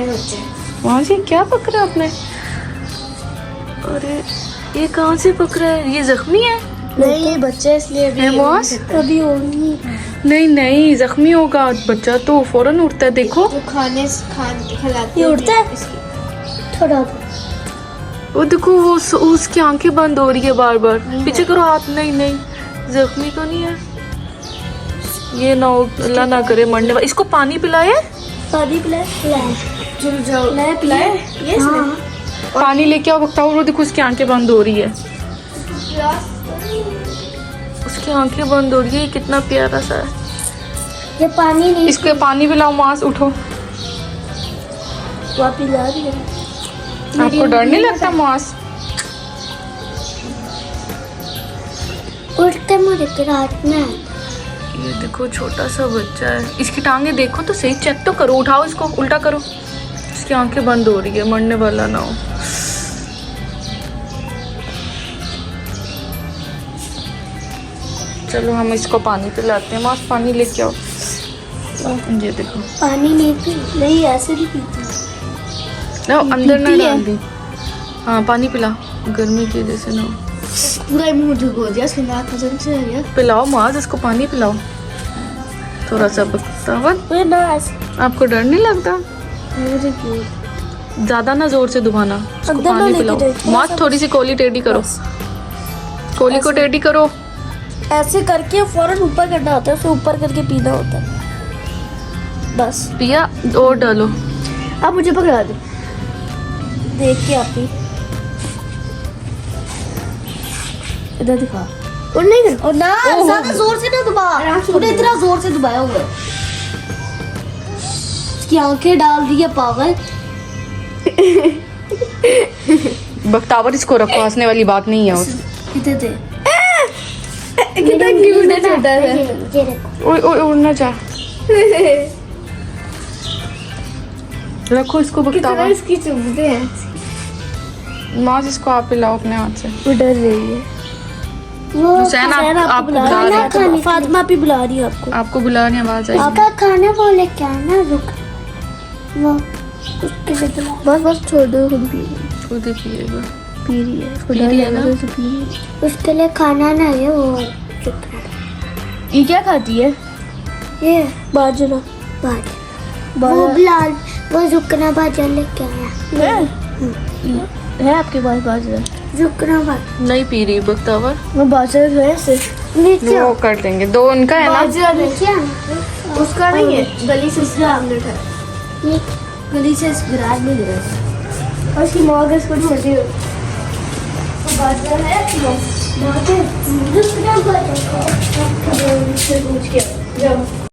वहाँ से क्या पकड़ा आपने? अरे ये कहाँ से पकड़ा है? ये जख्मी है? नहीं ये बच्चा इसलिए अभी नहीं नहीं जख्मी होगा बच्चा तो फौरन उठता है। देखो जो खाने खिलाते ये उठता है थोड़ा। वो देखो वो उसकी आंखें बंद हो रही है बार बार। पीछे करो हाथ। नहीं नहीं जख्मी तो नहीं है ये ना। अल्लाह ना करे मरने वाला। इसको पानी पिलाए? पानी पिलाए पिलाए ये पानी लेके आओ वक्त। वो देखो उसकी आंखें बंद हो रही है। उसकी आंखें बंद हो रही है। कितना प्यारा सा है। ये पानी नहीं इसको पानी पिलाओ। मास उठो। वो पिला रही है। आपको डर नहीं लगता मास? उठते मुझे के रात में। ये देखो छोटा सा बच्चा है। इसकी टांगे देखो तो सही। चेक तो करो। उठाओ इसको उल्टा करो। इसकी आंखें बंद हो रही है। मरने वाला ना हो। चलो हम इसको पानी पिलाते हैं। मास पानी लेके आओ। ये देखो पानी नहीं पी नहीं ऐसे भी पीती ना अंदर ना डाल दी। हाँ पानी पिला गर्मी की वजह से ना। पूरा मुंह ढुको दिया सुना कसम से है। पिलाओ मास इसको पानी पिलाओ। थोड़ा सा बख्तावत। ना ऐसे आपको डर नहीं लगता? मुझे क्यों ज्यादा ना जोर से दुबाना। उसको अंदर ना पानी लेके पिलाओ। जाओ। मास थोड़ी सी कोली टेढ़ी करो। कोली को टेढ़ी करो। ऐसे करके फौरन ऊपर करना होता है। फिर ऊपर करके पीना होता है बस। पिया और डालो। अब मुझे पकड़ा दो देख के आप ही इधर दिखा। और नहीं कर और ना ज्यादा जोर से ना दबा। तूने इतना जोर से दबाया हुआ है। उसकी आंखें डाल दी है पागल। बख्तावर इसको रखो। हंसने वाली बात नहीं है। कितने थे कितना क्यूट है छोटा सा। ओए ओए उड़ना जा। रखो इसको कितना बख्तावर। इसकी चुभते हैं। मास इसको आप पिलाओ अपने हाथ से। वो डर रही है। वो हुसैन, आप बुला बुला रही रहे है। हैं। फातिमा भी बुला रही है आपको। आपको बुलाने आवाज आई। आपका खाना वो लेके आना। रुक वो उसके लिए बुला। बस बस छोड़ दो खुद भी खुद ही पिएगा। पी रही है। पी रही है ना? उसके लिए खाना ना है वो चुप रह। ये क्या खाती है? ये बाजरा वो बिलाल वो जुकना बाजरा लेके आया। है आपके पास बाजरा? जुकना बाजरा नहीं पी रही बख्तावर। वो बाजरा जो है ऐसे नीचे वो कर देंगे। दो उनका है ना। बाजरा नहीं नीचे आना। उसका नहीं है। गली से इसका आमलेट है। ये गली से इस गिराज में गिरा है। और उसकी माँ अगर इसको छोटी हो तो बाजरा है आपकी माँ? जुकना बाजरा उससे पूछ के जाओ।